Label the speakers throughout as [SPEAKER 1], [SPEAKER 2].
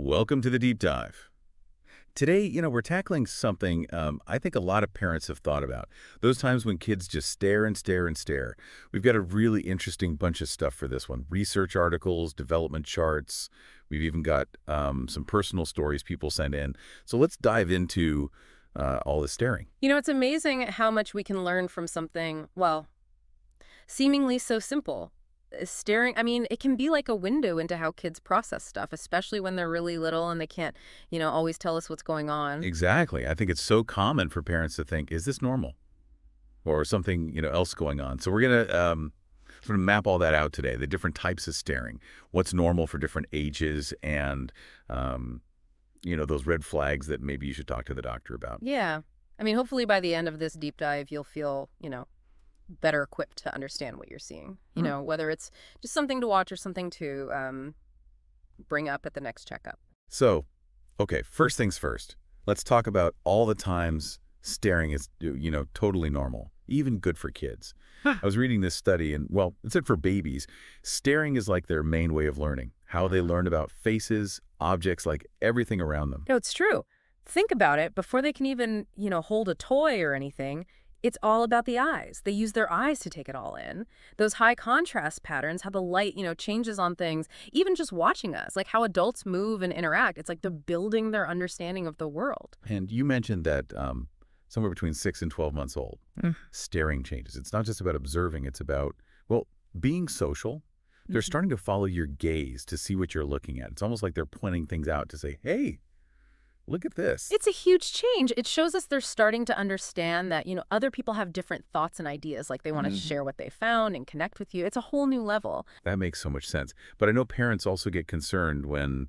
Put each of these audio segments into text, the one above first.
[SPEAKER 1] Welcome to the deep dive. Today, we're tackling something I think a lot of parents have thought about. Those times when kids just stare and stare and stare. We've got a really interesting bunch of stuff for this one. Research articles, development charts. We've even got some personal stories people send in. So let's dive into all this staring.
[SPEAKER 2] It's amazing how much we can learn from something, well, seemingly so simple. Staring, it can be like a window into how kids process stuff, especially when they're really little and they can't, always tell us what's going on.
[SPEAKER 1] Exactly. I think it's so common for parents to think, is this normal? Or something, else going on. So we're going to sort of map all that out today, the different types of staring, what's normal for different ages, and, those red flags that maybe you should talk to the doctor about.
[SPEAKER 2] Yeah. Hopefully by the end of this deep dive, you'll feel, better equipped to understand what you're seeing, whether it's just something to watch or something to bring up at the next checkup.
[SPEAKER 1] So, okay, first things first. Let's talk about all the times staring is, totally normal, even good for kids. I was reading this study, and, well, it said for babies, staring is like their main way of learning, how they learn about faces, objects, like everything around them.
[SPEAKER 2] No, it's true. Think about it. Before they can even, hold a toy or anything, it's all about the eyes. They use their eyes to take it all in. Those high contrast patterns, how the light, changes on things, even just watching us, like how adults move and interact. It's like they're building their understanding of the world.
[SPEAKER 1] And you mentioned that somewhere between 6 and 12 months old, staring changes. It's not just about observing. It's about, well, being social. They're starting to follow your gaze to see what you're looking at. It's almost like they're pointing things out to say, hey, look at this.
[SPEAKER 2] It's a huge change. It shows us they're starting to understand that, other people have different thoughts and ideas, like they want to share what they found and connect with you. It's a whole new level.
[SPEAKER 1] That makes so much sense. But I know parents also get concerned when,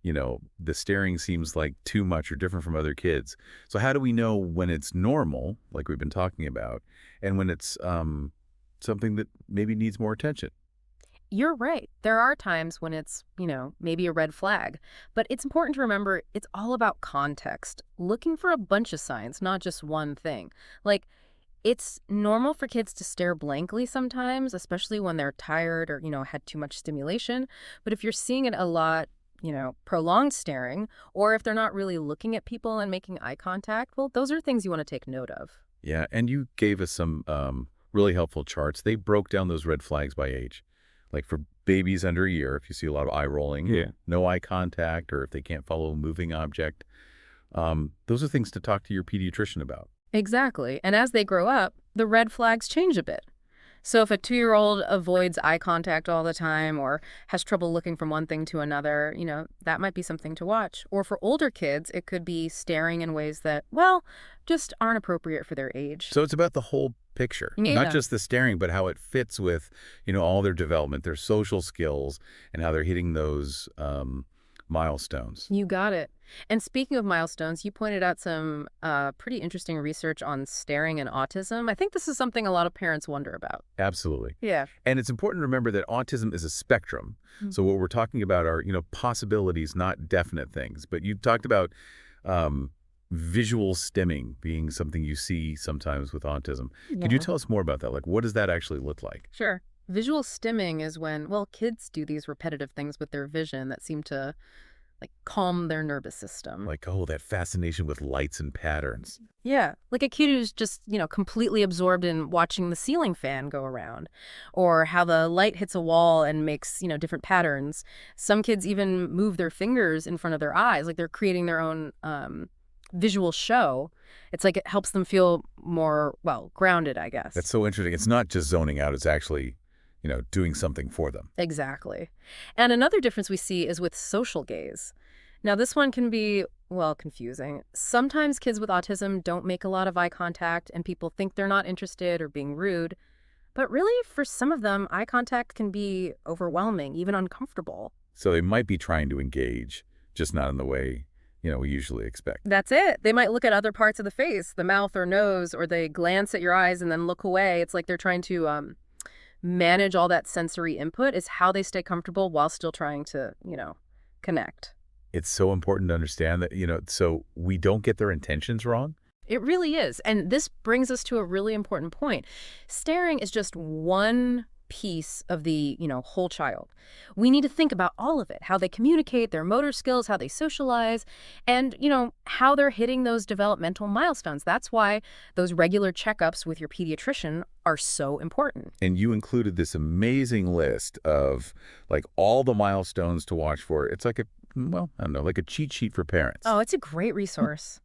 [SPEAKER 1] the staring seems like too much or different from other kids. So how do we know when it's normal, like we've been talking about, and when it's something that maybe needs more attention?
[SPEAKER 2] You're right. There are times when it's, maybe a red flag. But it's important to remember it's all about context. Looking for a bunch of signs, not just one thing. Like, it's normal for kids to stare blankly sometimes, especially when they're tired or, had too much stimulation. But if you're seeing it a lot, prolonged staring, or if they're not really looking at people and making eye contact, well, those are things you want to take note of.
[SPEAKER 1] Yeah, and you gave us some really helpful charts. They broke down those red flags by age. Like for babies under a year, if you see a lot of eye rolling, no eye contact, or if they can't follow a moving object, those are things to talk to your pediatrician about.
[SPEAKER 2] Exactly. And as they grow up, the red flags change a bit. So if a 2-year-old avoids eye contact all the time or has trouble looking from one thing to another, that might be something to watch. Or for older kids, it could be staring in ways that, well, just aren't appropriate for their age.
[SPEAKER 1] So it's about the whole picture, not just the staring, but how it fits with, all their development, their social skills, and how they're hitting those milestones.
[SPEAKER 2] You got it. And speaking of milestones, you pointed out some pretty interesting research on staring and autism. I think this is something a lot of parents wonder about.
[SPEAKER 1] Absolutely.
[SPEAKER 2] Yeah.
[SPEAKER 1] And it's important to remember that autism is a spectrum. So what we're talking about are, possibilities, not definite things. But you talked about visual stimming being something you see sometimes with autism. Could you tell us more about that? Like, what does that actually look like?
[SPEAKER 2] Sure. Visual stimming is when, well, kids do these repetitive things with their vision that seem to, like, calm their nervous system.
[SPEAKER 1] Like, oh, that fascination with lights and patterns.
[SPEAKER 2] Yeah, like a kid who's just, completely absorbed in watching the ceiling fan go around, or how the light hits a wall and makes, different patterns. Some kids even move their fingers in front of their eyes, like they're creating their own visual show. It's like it helps them feel more, well, grounded, I guess.
[SPEAKER 1] That's so interesting. It's not just zoning out. It's actually, doing something for them.
[SPEAKER 2] Exactly. And another difference we see is with social gaze. Now, this one can be, well, confusing. Sometimes kids with autism don't make a lot of eye contact and people think they're not interested or being rude. But really, for some of them, eye contact can be overwhelming, even uncomfortable.
[SPEAKER 1] So they might be trying to engage, just not in the way we usually expect.
[SPEAKER 2] That's it. They might look at other parts of the face, the mouth or nose, or they glance at your eyes and then look away. It's like they're trying to manage all that sensory input is how they stay comfortable while still trying to, connect.
[SPEAKER 1] It's so important to understand that, so we don't get their intentions wrong.
[SPEAKER 2] It really is. And this brings us to a really important point. Staring is just one piece of the, whole child. We need to think about all of it, how they communicate, their motor skills, how they socialize, and, how they're hitting those developmental milestones. That's why those regular checkups with your pediatrician are so important.
[SPEAKER 1] And you included this amazing list of like all the milestones to watch for. It's like a, well, I don't know, like a cheat sheet for parents.
[SPEAKER 2] Oh, it's a great resource.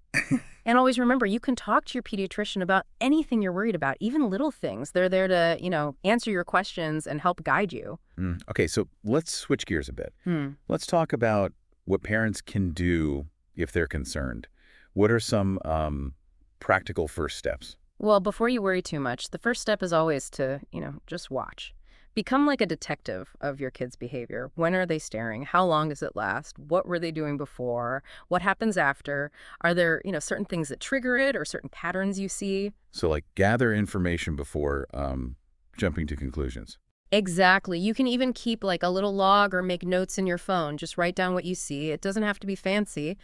[SPEAKER 2] And always remember, you can talk to your pediatrician about anything you're worried about, even little things. They're there to, answer your questions and help guide you.
[SPEAKER 1] Okay, so let's switch gears a bit.
[SPEAKER 2] Hmm.
[SPEAKER 1] Let's talk about what parents can do if they're concerned. What are some practical first steps?
[SPEAKER 2] Well, before you worry too much, the first step is always to, just watch. Become like a detective of your kid's behavior. When are they staring? How long does it last? What were they doing before? What happens after? Are there, certain things that trigger it or certain patterns you see?
[SPEAKER 1] So like gather information before jumping to conclusions.
[SPEAKER 2] Exactly. You can even keep like a little log or make notes in your phone. Just write down what you see. It doesn't have to be fancy,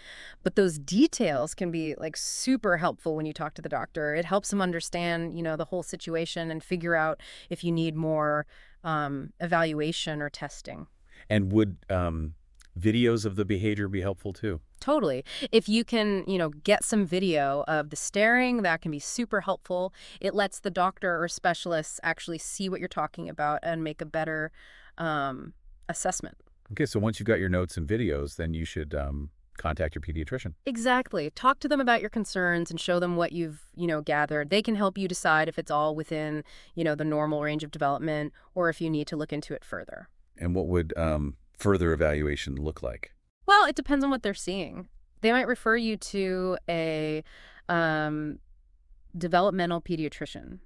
[SPEAKER 2] but those details can be like super helpful when you talk to the doctor. It helps them understand, the whole situation and figure out if you need more evaluation or testing.
[SPEAKER 1] And would videos of the behavior be helpful too?
[SPEAKER 2] Totally. If you can, get some video of the staring, that can be super helpful. It lets the doctor or specialists actually see what you're talking about and make a better assessment.
[SPEAKER 1] Okay, so once you've got your notes and videos, then you should contact your pediatrician.
[SPEAKER 2] Exactly. Talk to them about your concerns and show them what you've, gathered. They can help you decide if it's all within, the normal range of development or if you need to look into it further.
[SPEAKER 1] And what would further evaluation look like?
[SPEAKER 2] Well, it depends on what they're seeing. They might refer you to a developmental pediatrician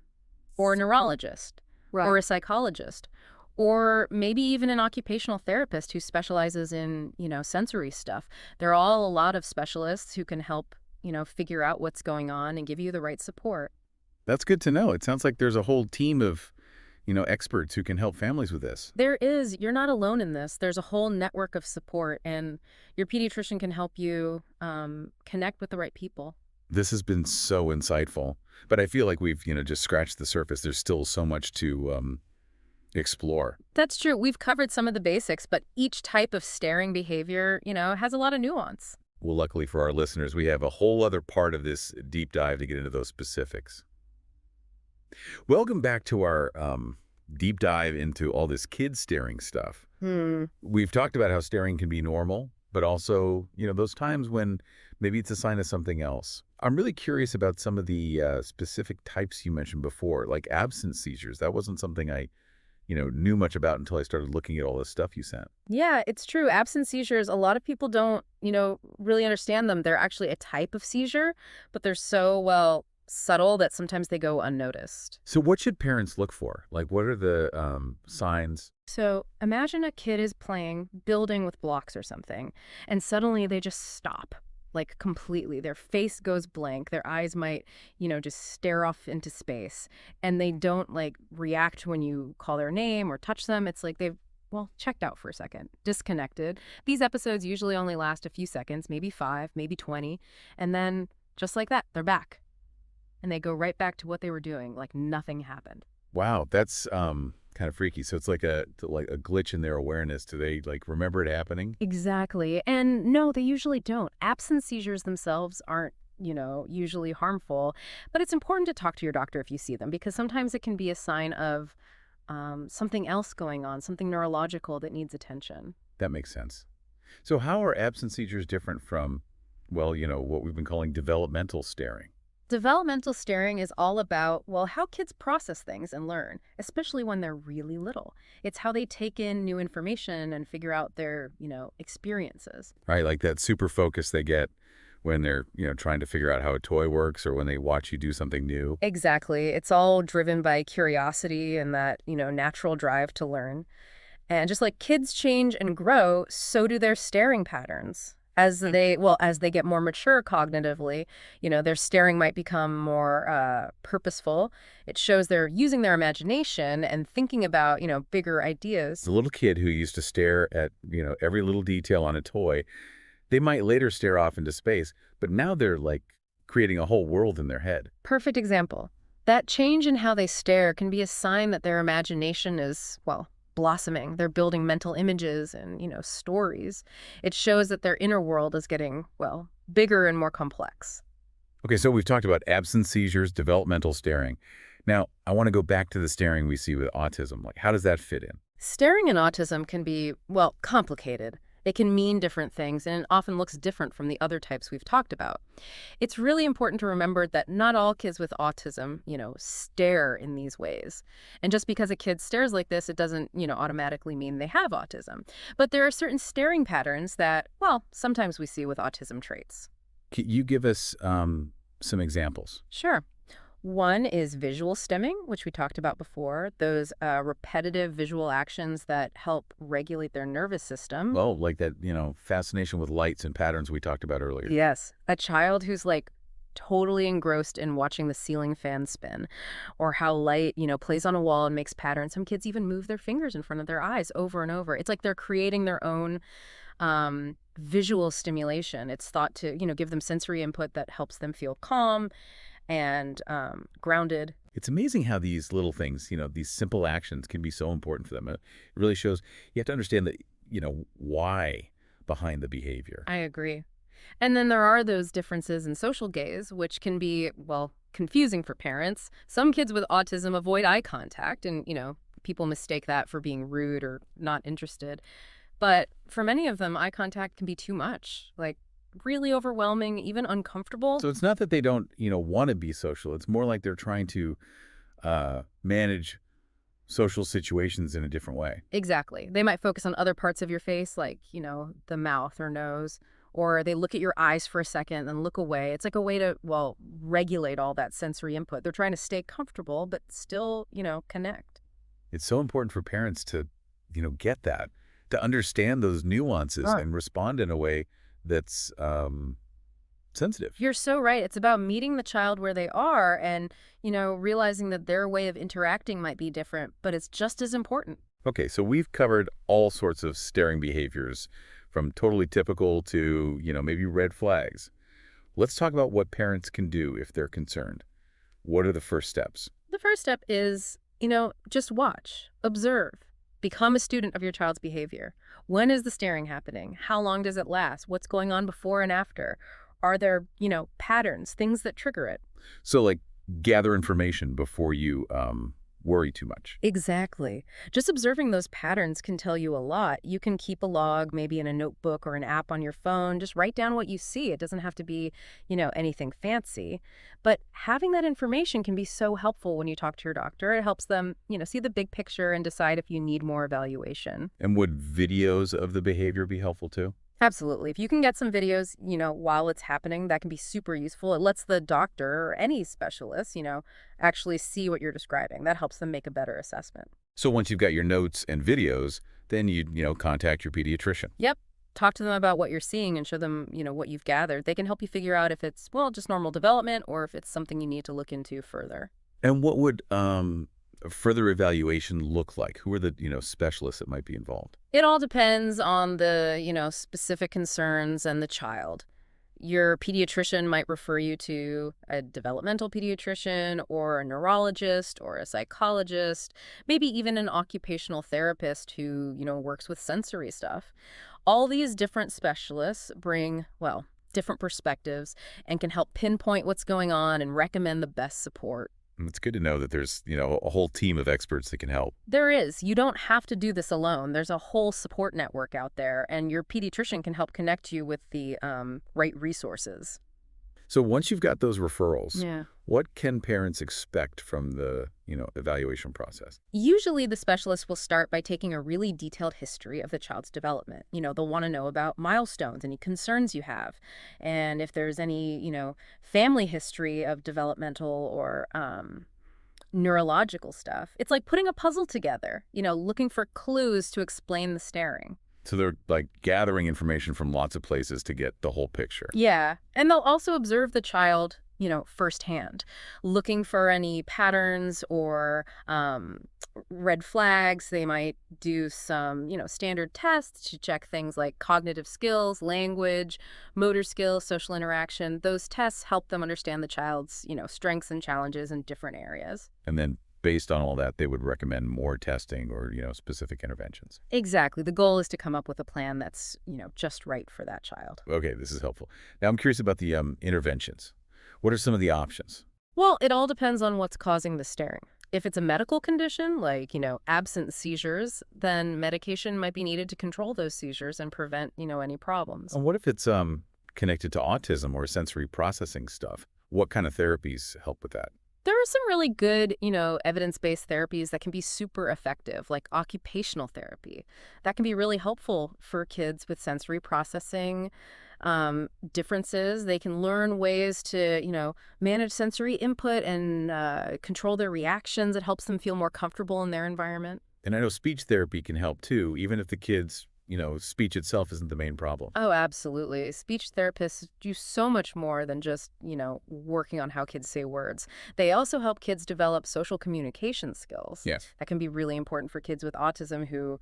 [SPEAKER 2] or a neurologist or a psychologist or maybe even an occupational therapist who specializes in, sensory stuff. There are all a lot of specialists who can help, figure out what's going on and give you the right support.
[SPEAKER 1] That's good to know. It sounds like there's a whole team of experts who can help families with this.
[SPEAKER 2] There is. You're not alone in this. There's a whole network of support, and your pediatrician can help you connect with the right people.
[SPEAKER 1] This has been so insightful, but I feel like we've, just scratched the surface. There's still so much to explore.
[SPEAKER 2] That's true. We've covered some of the basics, but each type of staring behavior, has a lot of nuance.
[SPEAKER 1] Well, luckily for our listeners, we have a whole other part of this deep dive to get into those specifics. Welcome back to our deep dive into all this kid staring stuff. We've talked about how staring can be normal, but also, those times when maybe it's a sign of something else. I'm really curious about some of the specific types you mentioned before, like absence seizures. That wasn't something I, knew much about until I started looking at all this stuff you sent.
[SPEAKER 2] Yeah, it's true. Absence seizures, a lot of people don't, really understand them. They're actually a type of seizure, but they're so, well, subtle that sometimes they go unnoticed.
[SPEAKER 1] So what should parents look for? Like, what are the signs?
[SPEAKER 2] So imagine a kid is playing, building with blocks or something, and suddenly they just stop, like completely. Their face goes blank. Their eyes might, just stare off into space. And they don't like react when you call their name or touch them. It's like they've, well, checked out for a second, disconnected. These episodes usually only last a few seconds, maybe 5, maybe 20. And then just like that, they're back. And they go right back to what they were doing, like nothing happened.
[SPEAKER 1] Wow, that's kind of freaky. So it's like a glitch in their awareness. Do they like remember it happening?
[SPEAKER 2] Exactly. And no, they usually don't. Absence seizures themselves aren't, usually harmful. But it's important to talk to your doctor if you see them, because sometimes it can be a sign of something else going on, something neurological that needs attention.
[SPEAKER 1] That makes sense. So how are absence seizures different from, well, what we've been calling developmental staring?
[SPEAKER 2] Developmental staring is all about, well, how kids process things and learn, especially when they're really little. It's how they take in new information and figure out their, experiences.
[SPEAKER 1] Right, like that super focus they get when they're, trying to figure out how a toy works or when they watch you do something new.
[SPEAKER 2] Exactly. It's all driven by curiosity and that, natural drive to learn. And just like kids change and grow, so do their staring patterns. As they get more mature cognitively, their staring might become more purposeful. It shows they're using their imagination and thinking about, bigger ideas.
[SPEAKER 1] The little kid who used to stare at, every little detail on a toy, they might later stare off into space, but now they're like creating a whole world in their head.
[SPEAKER 2] Perfect example. That change in how they stare can be a sign that their imagination is, well, blossoming. They're building mental images and, stories. It shows that their inner world is getting, well, bigger and more complex.
[SPEAKER 1] Okay, so we've talked about absence seizures, developmental staring. Now, I want to go back to the staring we see with autism. Like, how does that fit in?
[SPEAKER 2] Staring in autism can be, well, complicated. It can mean different things, and it often looks different from the other types we've talked about. It's really important to remember that not all kids with autism, stare in these ways. And just because a kid stares like this, it doesn't, automatically mean they have autism. But there are certain staring patterns that, well, sometimes we see with autism traits.
[SPEAKER 1] Can you give us some examples?
[SPEAKER 2] Sure. One is visual stimming, which we talked about before, those repetitive visual actions that help regulate their nervous system.
[SPEAKER 1] Well, like that, fascination with lights and patterns we talked about earlier.
[SPEAKER 2] Yes, a child who's like totally engrossed in watching the ceiling fan spin or how light, plays on a wall and makes patterns. Some kids even move their fingers in front of their eyes over and over. It's like they're creating their own visual stimulation. It's thought to, give them sensory input that helps them feel calm and grounded.
[SPEAKER 1] It's amazing how these little things, these simple actions can be so important for them. It really shows you have to understand that, why behind the behavior.
[SPEAKER 2] I agree. And then there are those differences in social gaze, which can be, well, confusing for parents. Some kids with autism avoid eye contact, and, people mistake that for being rude or not interested. But for many of them, eye contact can be too much, like really overwhelming, even uncomfortable.
[SPEAKER 1] So it's not that they don't, want to be social. It's more like they're trying to manage social situations in a different way.
[SPEAKER 2] Exactly. They might focus on other parts of your face, like, the mouth or nose, or they look at your eyes for a second and then look away. It's like a way to, well, regulate all that sensory input. They're trying to stay comfortable, but still, connect.
[SPEAKER 1] It's so important for parents to, get that, to understand those nuances
[SPEAKER 2] Sure.
[SPEAKER 1] and respond in a way that's sensitive.
[SPEAKER 2] You're so right. It's about meeting the child where they are and, realizing that their way of interacting might be different, but it's just as important.
[SPEAKER 1] Okay, so we've covered all sorts of staring behaviors from totally typical to, maybe red flags. Let's talk about what parents can do if they're concerned. What are the first steps?
[SPEAKER 2] The first step is, just watch, observe, become a student of your child's behavior. When is the staring happening? How long does it last? What's going on before and after? Are there, patterns, things that trigger it?
[SPEAKER 1] So, like, gather information before you worry too much.
[SPEAKER 2] Exactly. Just observing those patterns can tell you a lot. You can keep a log, maybe in a notebook or an app on your phone. Just write down what you see. It doesn't have to be, anything fancy. But having that information can be so helpful when you talk to your doctor. It helps them, see the big picture and decide if you need more evaluation.
[SPEAKER 1] And would videos of the behavior be helpful too?
[SPEAKER 2] Absolutely. If you can get some videos, while it's happening, that can be super useful. It lets the doctor or any specialist, actually see what you're describing. That helps them make a better assessment.
[SPEAKER 1] So once you've got your notes and videos, then you, contact your pediatrician.
[SPEAKER 2] Yep. Talk to them about what you're seeing and show them, what you've gathered. They can help you figure out if it's, well, just normal development or if it's something you need to look into further.
[SPEAKER 1] And what would a further evaluation look like? Who are the, specialists that might be involved?
[SPEAKER 2] It all depends on the, specific concerns and the child. Your pediatrician might refer you to a developmental pediatrician or a neurologist or a psychologist, maybe even an occupational therapist who, works with sensory stuff. All these different specialists bring, well, different perspectives and can help pinpoint what's going on and recommend the best support.
[SPEAKER 1] And it's good to know that there's, a whole team of experts that can help.
[SPEAKER 2] There is. You don't have to do this alone. There's a whole support network out there, and your pediatrician can help connect you with the right resources.
[SPEAKER 1] So once you've got those referrals,
[SPEAKER 2] Yeah.
[SPEAKER 1] what can parents expect from the, evaluation process?
[SPEAKER 2] Usually the specialist will start by taking a really detailed history of the child's development. They'll want to know about milestones, any concerns you have, and if there's any, family history of developmental or neurological stuff. It's like putting a puzzle together, looking for clues to explain the staring.
[SPEAKER 1] So they're like gathering information from lots of places to get the whole picture.
[SPEAKER 2] Yeah. And they'll also observe the child, firsthand, looking for any patterns or red flags. They might do some, standard tests to check things like cognitive skills, language, motor skills, social interaction. Those tests help them understand the child's, strengths and challenges in different areas.
[SPEAKER 1] And then based on all that, they would recommend more testing or, specific interventions.
[SPEAKER 2] Exactly. The goal is to come up with a plan that's, just right for that child.
[SPEAKER 1] Okay, this is helpful. Now I'm curious about the interventions. What are some of the options?
[SPEAKER 2] Well, it all depends on what's causing the staring. If it's a medical condition, like, absent seizures, then medication might be needed to control those seizures and prevent, any problems.
[SPEAKER 1] And what if it's connected to autism or sensory processing stuff? What kind of therapies help with that?
[SPEAKER 2] There are some really good, evidence-based therapies that can be super effective, like occupational therapy. That can be really helpful for kids with sensory processing differences. They can learn ways to, manage sensory input and control their reactions. It helps them feel more comfortable in their environment.
[SPEAKER 1] And I know speech therapy can help too, even if the kids, speech itself isn't the main problem.
[SPEAKER 2] Oh, absolutely. Speech therapists do so much more than just, working on how kids say words. They also help kids develop social communication skills.
[SPEAKER 1] Yes.
[SPEAKER 2] That can be really important for kids with autism who,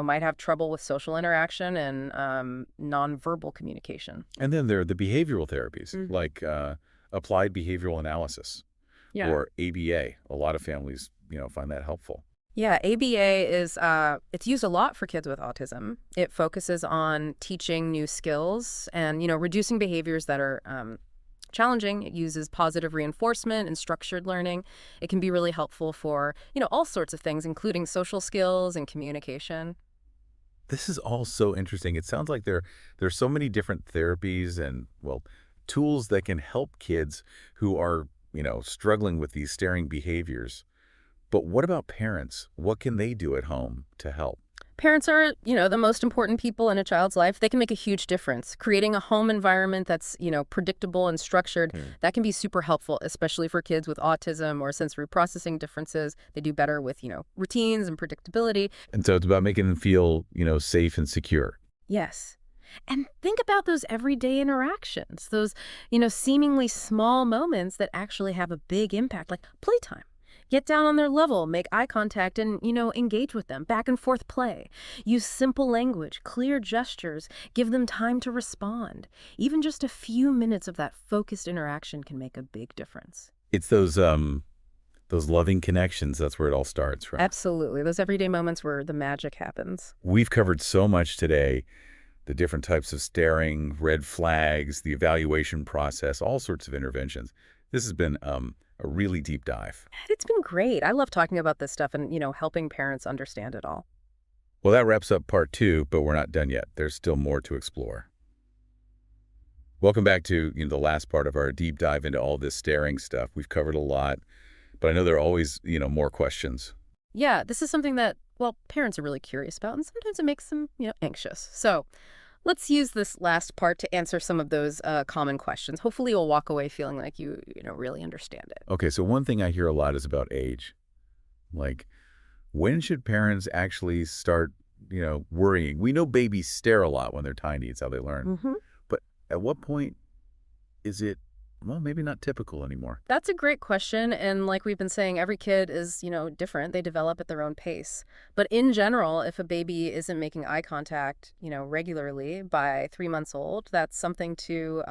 [SPEAKER 2] might have trouble with social interaction and nonverbal communication.
[SPEAKER 1] And then there are the behavioral therapies,
[SPEAKER 2] Mhm.
[SPEAKER 1] like applied behavioral analysis
[SPEAKER 2] Yeah.
[SPEAKER 1] or ABA. A lot of families, find that helpful.
[SPEAKER 2] Yeah, ABA is it's used a lot for kids with autism. It focuses on teaching new skills and, reducing behaviors that are challenging. It uses positive reinforcement and structured learning. It can be really helpful for, all sorts of things, including social skills and communication.
[SPEAKER 1] This is all so interesting. It sounds like there's so many different therapies and, well, tools that can help kids who are, struggling with these staring behaviors. But what about parents? What can they do at home to help?
[SPEAKER 2] Parents are, the most important people in a child's life. They can make a huge difference. Creating a home environment that's, predictable and structured, that can be super helpful, especially for kids with autism or sensory processing differences. They do better with, routines and predictability.
[SPEAKER 1] And so it's about making them feel, safe and secure.
[SPEAKER 2] Yes. And think about those everyday interactions, those, seemingly small moments that actually have a big impact, like playtime. Get down on their level, make eye contact, and, engage with them. Back and forth play. Use simple language, clear gestures, give them time to respond. Even just a few minutes of that focused interaction can make a big difference.
[SPEAKER 1] It's those loving connections. That's where it all starts, right?
[SPEAKER 2] Absolutely. Those everyday moments where the magic happens.
[SPEAKER 1] We've covered so much today, the different types of staring, red flags, the evaluation process, all sorts of interventions. This has been a really deep dive.
[SPEAKER 2] It's been great. I love talking about this stuff and, helping parents understand it all.
[SPEAKER 1] Well, that wraps up part 2, but we're not done yet. There's still more to explore. Welcome back to the last part of our deep dive into all this staring stuff. We've covered a lot, but I know there are always, more questions.
[SPEAKER 2] Yeah, this is something that, well, parents are really curious about, and sometimes it makes them, anxious. So let's use this last part to answer some of those common questions. Hopefully you'll walk away feeling like you really understand it.
[SPEAKER 1] Okay, so one thing I hear a lot is about age. Like, when should parents actually start, worrying? We know babies stare a lot when they're tiny. It's how they learn.
[SPEAKER 2] Hmm.
[SPEAKER 1] But at what point is it, well, maybe not typical anymore?
[SPEAKER 2] That's a great question. And like we've been saying, every kid is, different. They develop at their own pace. But in general, if a baby isn't making eye contact, regularly by 3 months old, that's something to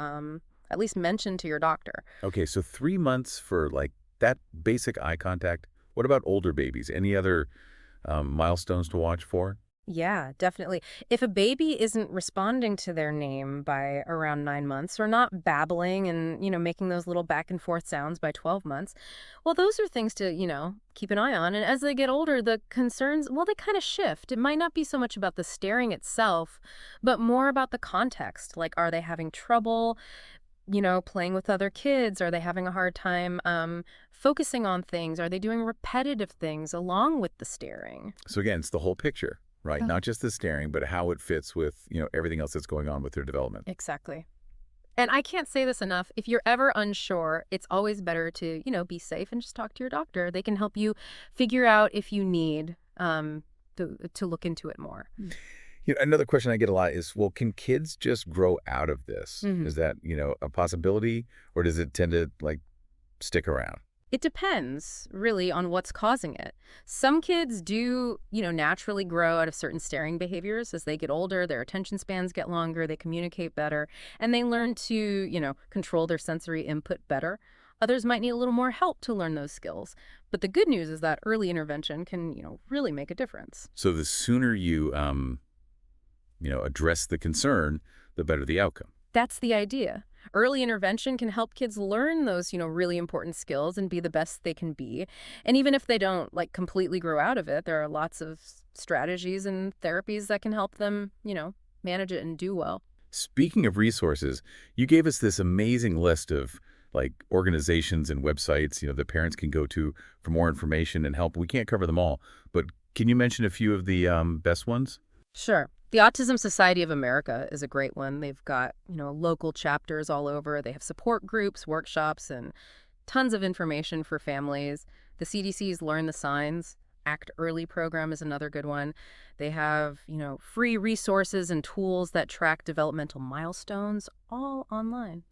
[SPEAKER 2] at least mention to your doctor.
[SPEAKER 1] Okay, so 3 months for like that basic eye contact. What about older babies? Any other milestones to watch for?
[SPEAKER 2] Yeah, definitely. If a baby isn't responding to their name by around 9 months or not babbling and, making those little back and forth sounds by 12 months, well, those are things to, keep an eye on. And as they get older, the concerns, well, they kind of shift. It might not be so much about the staring itself, but more about the context. Like, are they having trouble, playing with other kids? Are they having a hard time focusing on things? Are they doing repetitive things along with the staring?
[SPEAKER 1] So again, it's the whole picture, right? Not just the staring, but how it fits with, everything else that's going on with their development.
[SPEAKER 2] Exactly. And I can't say this enough. If you're ever unsure, it's always better to, be safe and just talk to your doctor. They can help you figure out if you need to look into it more.
[SPEAKER 1] Another question I get a lot is, well, can kids just grow out of this?
[SPEAKER 2] Mhm.
[SPEAKER 1] Is that, a possibility, or does it tend to like stick around?
[SPEAKER 2] It depends, really, on what's causing it. Some kids do, naturally grow out of certain staring behaviors as they get older, their attention spans get longer, they communicate better, and they learn to, control their sensory input better. Others might need a little more help to learn those skills. But the good news is that early intervention can, really make a difference.
[SPEAKER 1] So the sooner you, address the concern, the better the outcome.
[SPEAKER 2] That's the idea. Early intervention can help kids learn those, really important skills and be the best they can be. And even if they don't like completely grow out of it, there are lots of strategies and therapies that can help them, manage it and do well.
[SPEAKER 1] Speaking of resources, you gave us this amazing list of like organizations and websites, that parents can go to for more information and help. We can't cover them all, but can you mention a few of the best ones?
[SPEAKER 2] Sure. The Autism Society of America is a great one. They've got, local chapters all over. They have support groups, workshops, and tons of information for families. The CDC's Learn the Signs, Act Early program is another good one. They have, free resources and tools that track developmental milestones all online.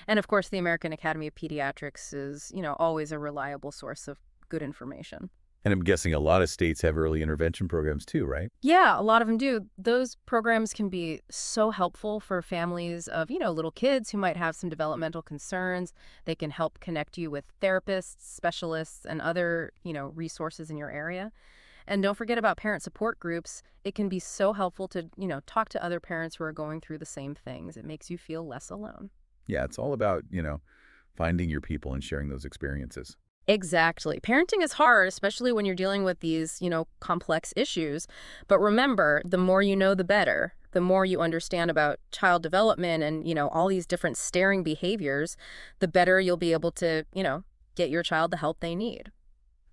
[SPEAKER 2] And of course, the American Academy of Pediatrics is, always a reliable source of good information.
[SPEAKER 1] And I'm guessing a lot of states have early intervention programs too, right?
[SPEAKER 2] Yeah, a lot of them do. Those programs can be so helpful for families of, little kids who might have some developmental concerns. They can help connect you with therapists, specialists, and other, resources in your area. And don't forget about parent support groups. It can be so helpful to, talk to other parents who are going through the same things. It makes you feel less alone.
[SPEAKER 1] Yeah, it's all about, finding your people and sharing those experiences.
[SPEAKER 2] Exactly. Parenting is hard, especially when you're dealing with these, complex issues. But remember, the more you know, the better. The more you understand about child development and, all these different staring behaviors, the better you'll be able to, get your child the help they need.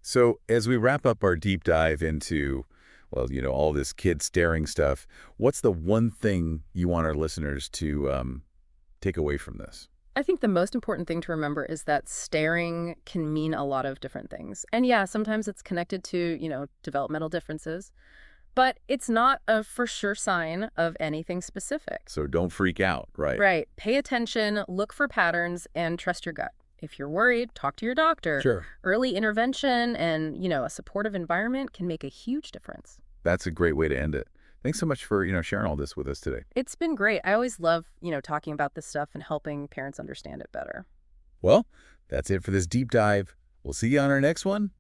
[SPEAKER 1] So as we wrap up our deep dive into, well, all this kid staring stuff, what's the one thing you want our listeners to take away from this?
[SPEAKER 2] I think the most important thing to remember is that staring can mean a lot of different things. And yeah, sometimes it's connected to, developmental differences, but it's not a for sure sign of anything specific.
[SPEAKER 1] So don't freak out, right?
[SPEAKER 2] Right. Pay attention, look for patterns, and trust your gut. If you're worried, talk to your doctor.
[SPEAKER 1] Sure.
[SPEAKER 2] Early intervention and, a supportive environment can make a huge difference.
[SPEAKER 1] That's a great way to end it. Thanks so much for, sharing all this with us today.
[SPEAKER 2] It's been great. I always love, talking about this stuff and helping parents understand it better.
[SPEAKER 1] Well, that's it for this deep dive. We'll see you on our next one.